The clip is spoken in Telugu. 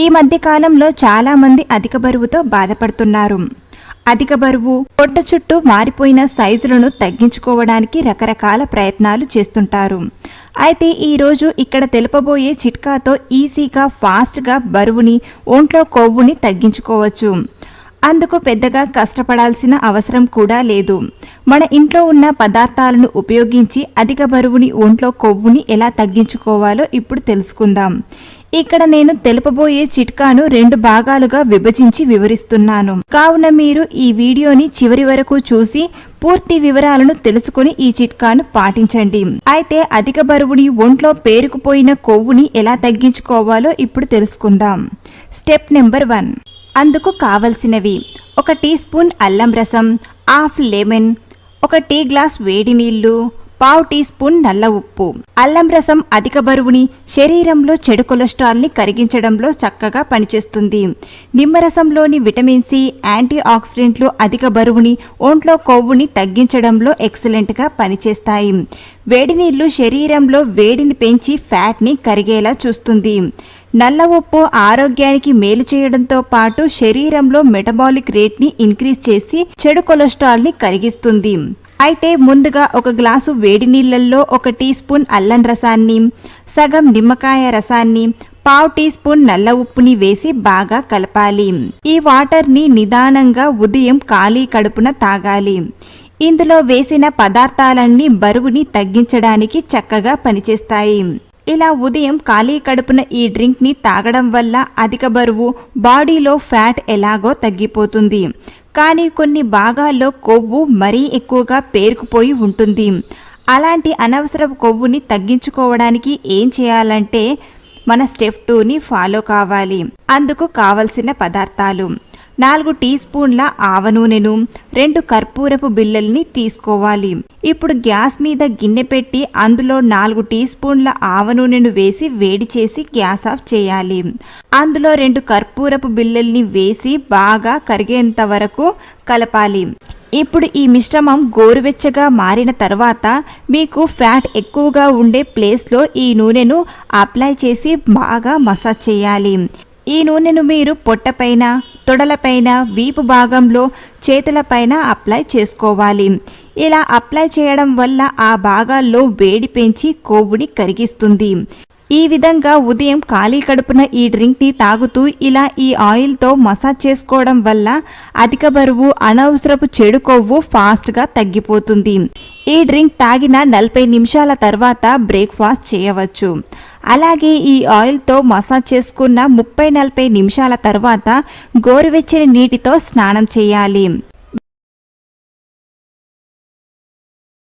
ఈ మధ్య కాలంలో చాలా మంది అధిక బరువుతో బాధపడుతున్నారు. అధిక బరువు, పొట్ట చుట్టూ మారిపోయిన సైజులను తగ్గించుకోవడానికి రకరకాల ప్రయత్నాలు చేస్తుంటారు. అయితే ఈరోజు ఇక్కడ తెలుపబోయే చిట్కాతో ఈజీగా ఫాస్ట్గా బరువుని, ఒంట్లో కొవ్వుని తగ్గించుకోవచ్చు. అందుకు పెద్దగా కష్టపడాల్సిన అవసరం కూడా లేదు. మన ఇంట్లో ఉన్న పదార్థాలను ఉపయోగించి అధిక బరువుని, ఒంట్లో కొవ్వుని ఎలా తగ్గించుకోవాలో ఇప్పుడు తెలుసుకుందాం. ఇక్కడ నేను తెలుపబోయే చిట్కాను 2 భాగాలుగా విభజించి వివరిస్తున్నాను. కావున మీరు ఈ వీడియోని చివరి వరకు చూసి పూర్తి వివరాలను తెలుసుకుని ఈ చిట్కాను పాటించండి. అయితే అధిక బరువుని, ఒంట్లో పేరుకుపోయిన కొవ్వుని ఎలా తగ్గించుకోవాలో ఇప్పుడు తెలుసుకుందాం. Step number 1. అందుకు కావలసినవి: 1 టీ స్పూన్ అల్లం రసం, హాఫ్ లెమన్, 1 టీ గ్లాస్ వేడి నీళ్లు, 1/2 టీ స్పూన్ నల్ల ఉప్పు. అల్లం రసం అధిక బరువుని, శరీరంలో చెడు కొలెస్ట్రాల్ని కరిగించడంలో చక్కగా పనిచేస్తుంది. నిమ్మరసంలోని విటమిన్ సి, యాంటీ ఆక్సిడెంట్లు అధిక బరువుని, ఒంట్లో కొవ్వుని తగ్గించడంలో ఎక్సలెంట్గా పనిచేస్తాయి. వేడి నీళ్లు శరీరంలో వేడిని పెంచి ఫ్యాట్ని కరిగేలా చూస్తుంది. నల్ల ఉప్పు ఆరోగ్యానికి మేలు చేయడంతో పాటు శరీరంలో మెటబాలిక్ రేట్ని ఇంక్రీజ్ చేసి చెడు కొలెస్ట్రాల్ని కరిగిస్తుంది. అయితే ముందుగా 1 గ్లాసు వేడి నీళ్లలో 1 టీ స్పూన్ అల్లం రసాన్ని, సగం నిమ్మకాయ రసాన్ని, 1/2 టీ స్పూన్ నల్ల ఉప్పుని వేసి బాగా కలపాలి. ఈ వాటర్ని నిదానంగా ఉదయం ఖాళీ కడుపున తాగాలి. ఇందులో వేసిన పదార్థాలన్నీ బరువుని తగ్గించడానికి చక్కగా పనిచేస్తాయి. ఇలా ఉదయం ఖాళీ కడుపున ఈ డ్రింక్ని తాగడం వల్ల అధిక బరువు, బాడీలో ఫ్యాట్ ఎలాగో తగ్గిపోతుంది. కానీ కొన్ని భాగాల్లో కొవ్వు మరీ ఎక్కువగా పేరుకుపోయి ఉంటుంది. అలాంటి అనవసర కొవ్వుని తగ్గించుకోవడానికి ఏం చేయాలంటే మన స్టెప్ 2ని ఫాలో కావాలి. అందుకు కావలసిన పదార్థాలు: 4 టీ స్పూన్ల ఆవ నూనెను, 2 కర్పూరపు బిళ్ళల్ని తీసుకోవాలి. ఇప్పుడు గ్యాస్ మీద గిన్నె పెట్టి అందులో 4 టీ స్పూన్ల ఆవ నూనెను వేసి వేడి చేసి గ్యాస్ ఆఫ్ చేయాలి. అందులో 2 కర్పూరపు బిళ్ళల్ని వేసి బాగా కరిగేంత వరకు కలపాలి. ఇప్పుడు ఈ మిశ్రమం గోరువెచ్చగా మారిన తర్వాత మీకు ఫ్యాట్ ఎక్కువగా ఉండే ప్లేస్లో ఈ నూనెను అప్లై చేసి బాగా మసాజ్ చేయాలి. ఈ నూనెను మీరు పొట్టపైన, తొడలపైన, వీపు భాగంలో, చేతులపైన అప్లై చేసుకోవాలి. ఇలా అప్లై చేయడం వల్ల ఆ భాగాల్లో వేడి పెంచి కొవ్వుని కరిగిస్తుంది. ఈ విధంగా ఉదయం ఖాళీ కడుపున ఈ డ్రింక్ని తాగుతూ ఇలా ఈ ఆయిల్తో మసాజ్ చేసుకోవడం వల్ల అధిక బరువు, అనవసరపు చెడు కొవ్వు ఫాస్ట్గా తగ్గిపోతుంది. ఈ డ్రింక్ తాగిన 40 నిమిషాల తర్వాత బ్రేక్ఫాస్ట్ చేయవచ్చు. అలాగే ఈ ఆయిల్తో మసాజ్ చేసుకున్న 30-40 నిమిషాల తర్వాత గోరువెచ్చని నీటితో స్నానం చేయాలి.